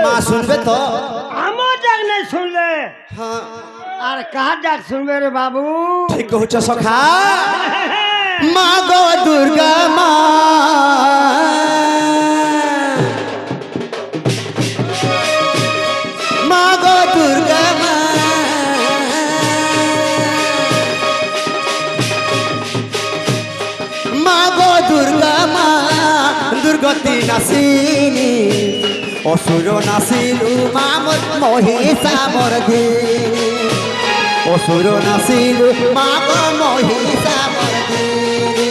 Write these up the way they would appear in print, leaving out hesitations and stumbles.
মা শুনবে তো? আমার ডাক নাই শুনলে হ্যাঁ আর কার ডাক শুনবে রে বাবু? ঠিক হচ্ছে সখা। মা গো দুর্গা মা, মা গো দুর্গা মা, মা গো দুর্গা মা, দুর্গতি নাসিনী অসুর নাসিলু মামর মহিষা মর্দিনী, অসুর নাসিলু মা গো মহিষা মর্দিনী।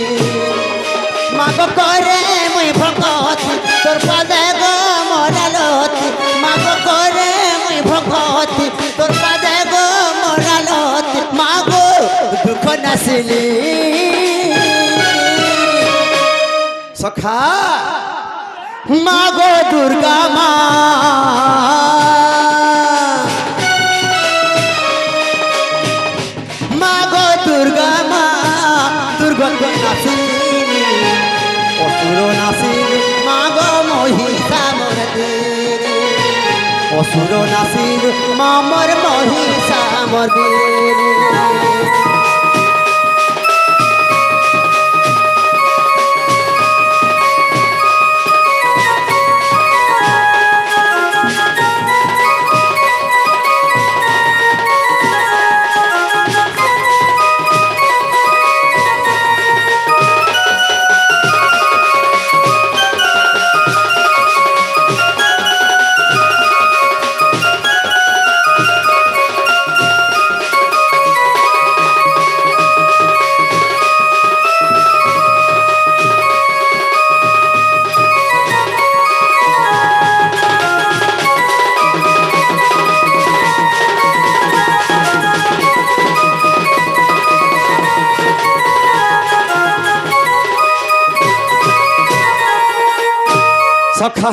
মা গো করে মুই ভগতি তোর পাদে গো মরালতি, মা গো করে মুই ভগতি তোর পাদে গো মরালতি, মা গো দুঃখ নাসিলি সখা। মা গো দুর্গা মা, মা গো দুর্গা মা, দুর্গতি নাসিনী অসুর নাসিনী মা গো মহিষা মর্দিনী, অসুর নাসিনী মামর মহিষা মর্দিনী। সখা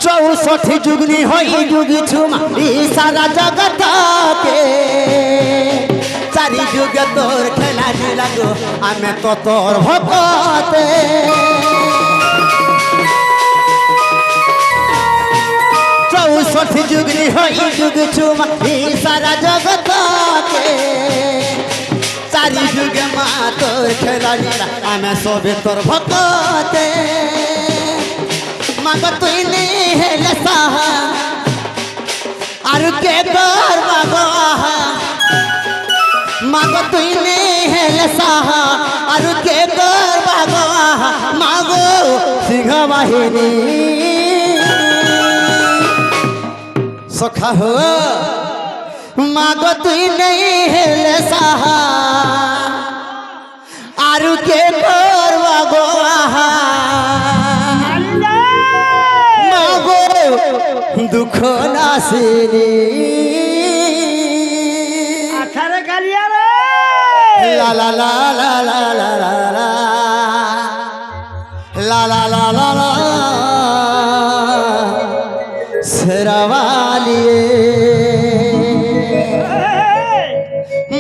চৌষঠি যুগনি হই যুগি ছুমা সারা জগতকে, চারি যুগে তোর খেলা লাগো আমি তো তোর ভক্তে। চৌষঠি যুগনি হই যুগি ছুমা সারা জগতকে, চারি যুগে মা তোর খেলা আমি সবে তোর ভক্তে। মা গো তুই নেই হেলে সাহা আর কে কর বাবা, মা গো তুই নেই হেলে সাহা আর কে কর বাবা, মা গো সিংহ বাহিনী সখা হো। মা গো তুই নেই হেলে সাহা আর কে কর বাবা, দুঃখ নাসিনী আছারে কালিয়া রে লা লা লা লা লা লা লা লা লা লা লা লা লা শেরাওয়ালি।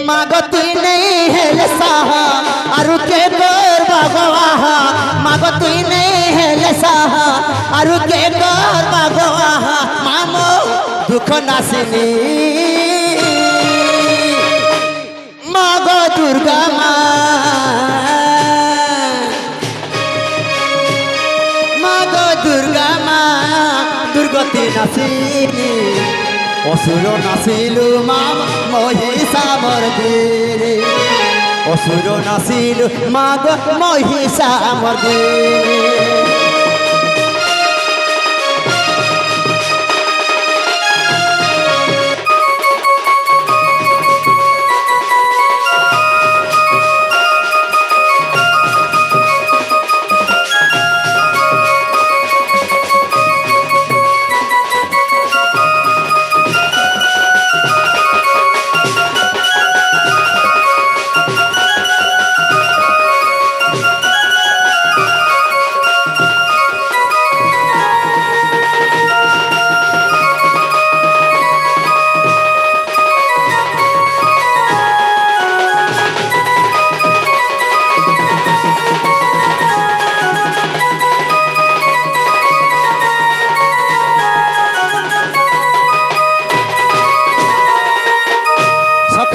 মা গো তুই নেই হেলে সাহা আর কে কর বাবা, মা গো তুই নেই হেলে সাহা আর কে কর বাবা, মামো দুঃখ নাসিনী মা গো দুর্গা মা, মা গো দুর্গা মা, দুর্গতি নাসিনী অসুর নাসিলু মা মহিষা মর্দিনী, অসুর নাসিলু মা গো মহিষা মর্দিনী।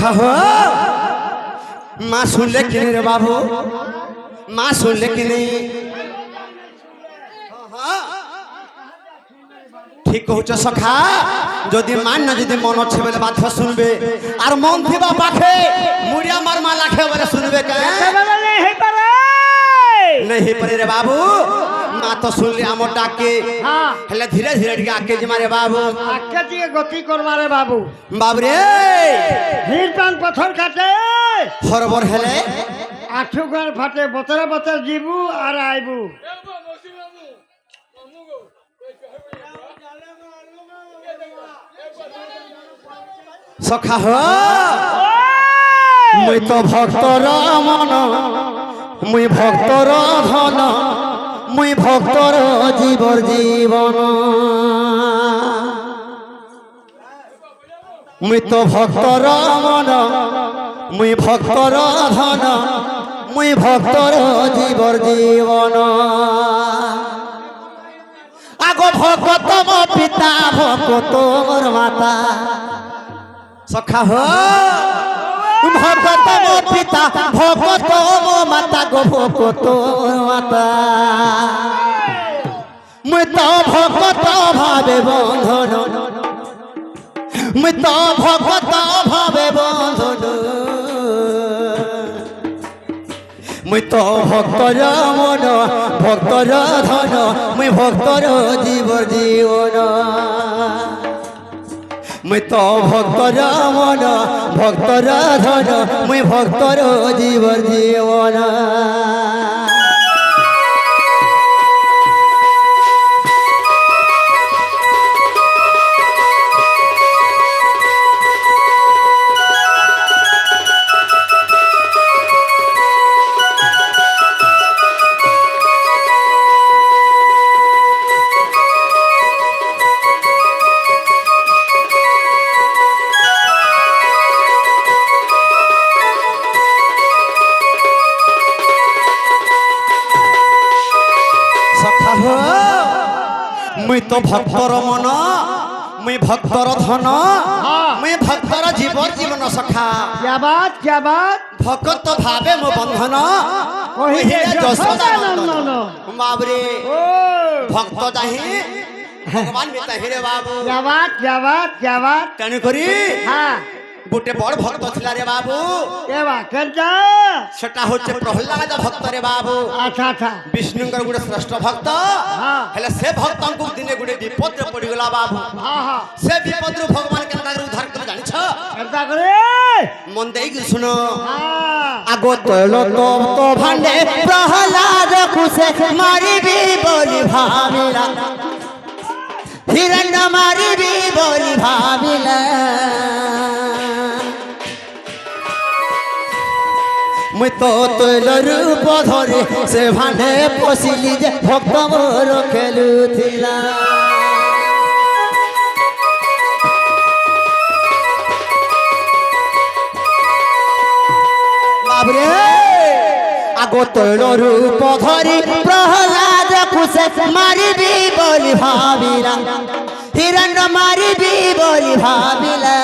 सखा हो माँ सुन ले कि नहीं रे बाबू माँ सुन ले कि नहीं ঠিক কହୁছ সখা যদি মান না যদি মন আছে বলে বাধ্য শুনবে আর মন থিবা পাখে মুড়িয়া মার মা লাখে বলে শুনবে কে नहीं परे रे बाबू ना तो सुन ले आमो डाके हाँ हेले धीरे धीरे टिके आके जी मारे बाबू आके दिए गति करवा रे बाबू बाबू रे भीड़ पान पत्थर काटे हरबर हेले आठू घर फाटे बतरे बतरे जीबू और आइबू सखा हो मुई तो भक्तर मन मुई भक्तर धन मुई भक्तर जीवर जीवन मुई तो भक्तर मन मुई भक्तर धन मुई भक्तर जीवर जीवन आगो भगत मो पिता भगत मोर माता सखा हो भगत मो पिता भगत मो माता गो भगत माता मुई तो भगत भावे बंधन मुई तो भगत भावे बंधन मुई तो भक्तर मन भक्तर धन मुई भक्तर जीवर जीवन मुई तो भक्तर मन भक्तर धन मुई भक्तर जीवर जीवन मुई तो भक्तर मन मुई भक्तर धन मुई भक्तर जीवर जीवन सखा क्या बात भगत भावे मो बंधन बाबरे भक्त जाही भगवान में तहिरे बाबू क्या बात तेणु करी हाँ गोटे बड़ भक्त थिला रे बाबू ए बा कंचा सेटा होचे प्रहलाद भक्त रे बाबू अच्छा विष्णुंकर गुटे श्रेष्ठ भक्त हाँ हेले से भक्तन को दिने गुटे विपद रे पड़ी गला बाबू हाँ से विपद रे भगवान केनता उद्धार कर जानि छ केनता करे मन देई कि सुनो हाँ आगो तैलो तो भांडे प्रहलाद कुसे मारिबी बोली भाविला हिरण्य मारिबी बोली भाविला मुई तो तैल रूप धरे से भांडे पशिली जे भक्त मोर खेलुथिला बाबरे आगो तैल रूप धरी प्रहलाद कुसे मारिबी बोली भाविला हिरण्य मारिबी बोली भाविला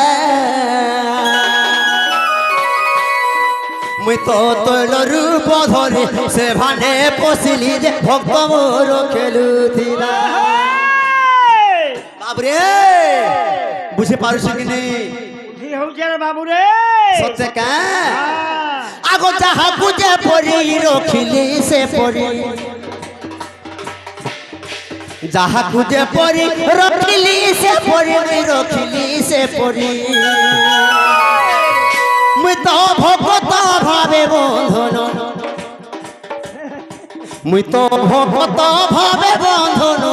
मुई तो तैल रूप धरी से भांडे पशिली जे भक्त मोर खेलुथिला बाबरे बुझे पारुछ कि नहीं की होउचे रे बाबू रे सच्चे का हाँ आगो जहा पूजे परी रखिली से परी जहा पूजे परी रखिली से परी रखिली से परी मुई तो भगत भावे बंधन मुई तो भगत भावे बंधन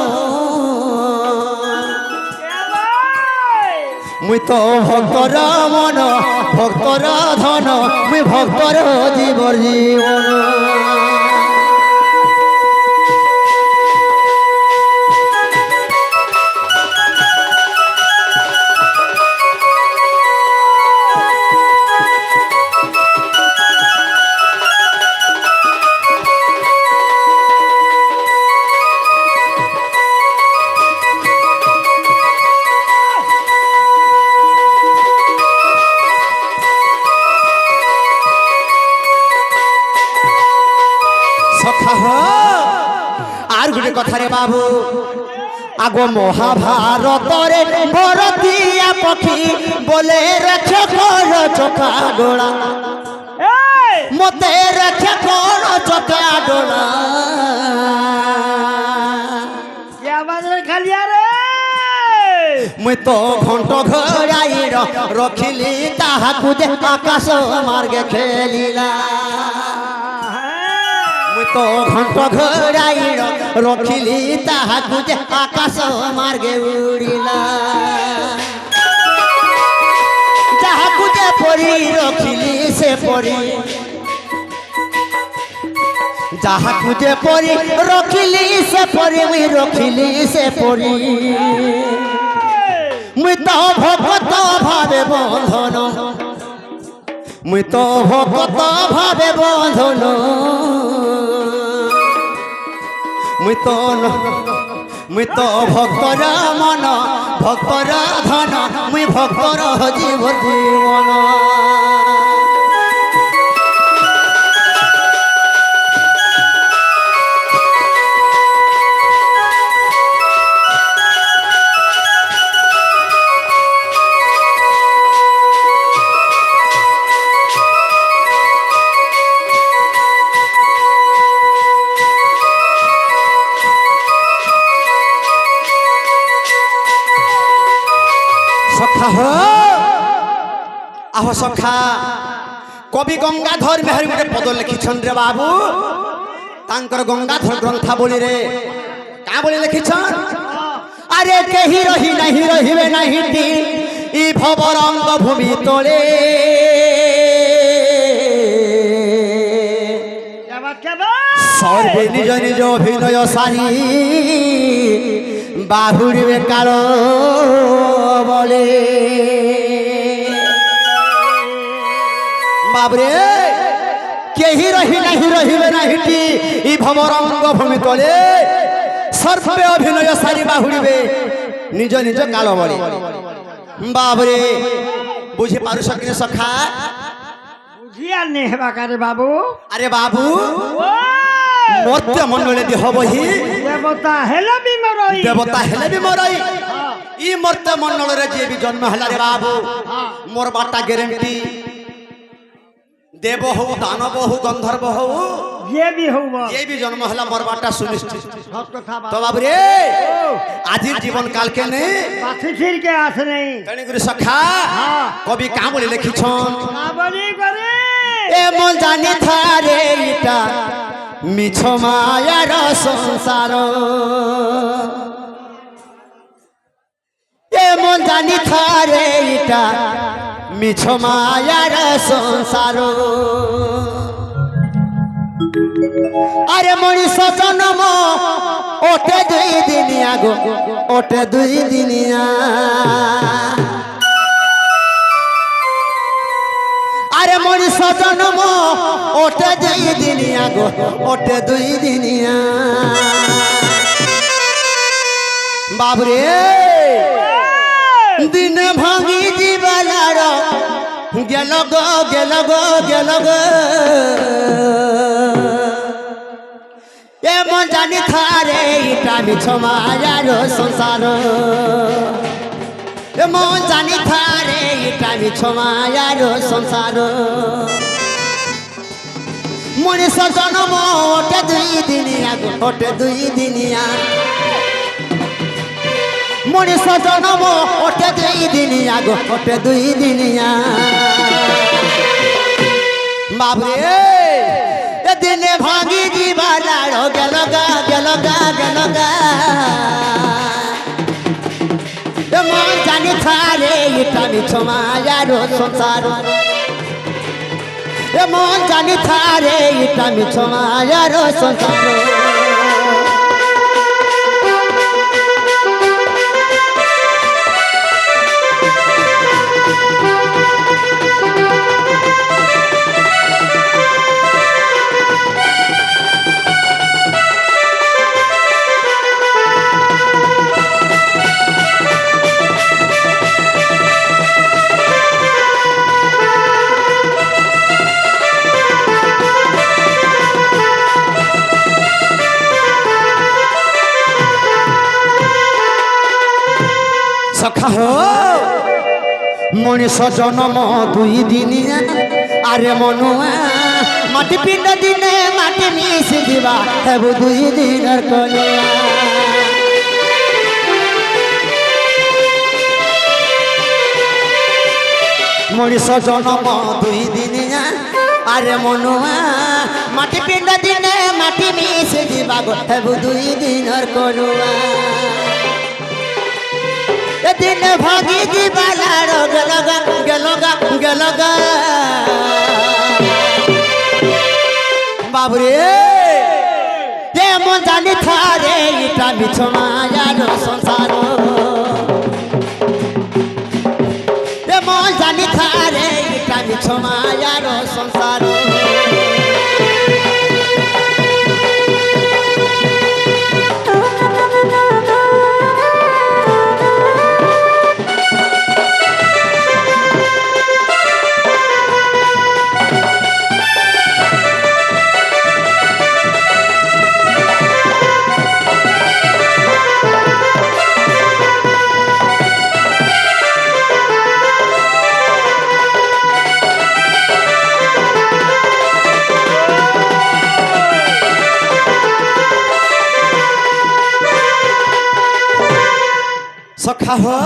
मुई तो भक्तर मन भक्तर धन मुई भक्तर जीवर जीवन বাবু আগো মহাভারতরে ভরতিয়া পক্ষী বলে রেখে কর চোখা ডোলা মতে রেখে কর চোখা ডোলা আমাদের খালিয়া রে মুই তো ঘন্ট ঘড়াই রখিলি তাহাকু যে আকাশ মার্গে খেলিলা মুই তো ঘন্ট ঘড়াই রখিলি তাহাকু যে আকাশ মার্গে উড়িলা যাহাকু যে পরি রখিলি সে পরি যাহাকু যে পরি রখিলি সে পরি মুই রখিলি সে পরি মুই তো ভগত ভাবে বন্ধন মুই তো ভগত ভাবে বন্ধন মুই তো ভক্তর মন ভক্তর ধন মুই ভক্তর জীব জীবন আহ সখা কবি গঙ্গাধর মেহর গোটে পদ লিখিছন রে বাবু তাঙ্কর গঙ্গাধর গ্রন্থাবলী রে কা বলি লিখিছন আরে কেহি রহি নাহি রহিবে নাহি ই ভবরঙ্গ ভূমি তোলে সর্বে নিজ নিজ অভিনয় সারি বাহুড়িবে কালো বলে বাবরে কেহি রহি নাহি রহিবে নাহিটি ই ভবরঙ্গ ভূমি তলে সর্বে অভিনয় সারি বাহুড়িবে নিজ নিজ কালো বলে বাবরে বুঝি পারুছ কিনে সখা বুঝিয়া নে হেবা কারে বাবু আরে বাবু মর্ত্য মণ্ডলে দেহ বহি দেবতা হেলে বিমরই ই মর্ত্য মণ্ডলের যে বি জন্ম হেলা রে বাবু মোর বাটা গ্যারেন্টি দেব হও দানব হও গন্ধর্ব হও যে বি জন্ম হেলা মোর বাটা সুনিশ্চিত তো বাবু রে আজির জীবন কালকে নে পাথির কে আসে নাই তেনি করে সখা কবি কা বলি লিখিছন না বলি করে এমন জানি থারে ইটা মিছ মায়ার সংসার এমন জানি থারে ইটা মিছ মায়ার সংসার আরে মଣିষ জন্ম ওটে 2 দিনিয়া গো ওটে 2 দিনিয়া আরে মଣିষ জন্ম ওটে 2 দিনিয়া গো ওটে 2 দিনিয়া বাবরে দিন ভাঙি জীবনার গেল গো গেল গো গেল গো এমন জানি থারে ইটা মিছ মায়ার সংসার এমন জানি থারে ইটা মিছ মায়ার সংসার মଣିষ জন্ম ওটে 2 দিনিয়া গো ওটে 2 দিনিয়া মଣିষ জন্ম ওটে 2 দিনিয়া গো ওটে 2 দিনিয়া বাবরে দিনে ভাঙি জীবনার গেল গা গেল গা গেল গা এমন জানি থারে ইটা মিছ মায়ার সংসার এমন জানি থারে ইটা মিছ মায়ার সংসার সখা হো মଣିষ জন্ম 2 দিন আরে মনুয়া মাটি পিণ্ড দিনে মাটি মিশি দিবা হেবু 2 দিনের কলিয়া মনিষ জন্ম 2 দিন আরে মনুয়া মাটি পিণ্ড দিনে মাটি মিশে দিবা গো হেবু 2 দিনের কলুয়া এদিন ভাগি দিবা লাড়ো গেলগা বাবুরে এমন জানি থারে এটা মিছ মায়ার সংসার এমন জানি থারে এটা মিছ মায়ার সংসার সখা হো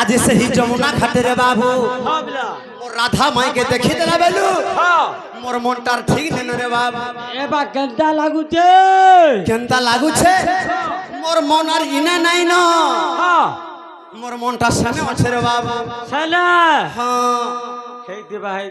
আজ সেই যমুনা ঘাটে রে বাবু মোর রাধা মাইকে দেখি দেলা বেলু মোর মনটার ঠিক নেন রে বাবু এবা কেনটা লাগুছে কেনতা লাগুছে মোর মন আর ইনা নাই ন মোর মনটা সামনে আছে রে বাবু সালা হ্যাঁ খেইতে ভাই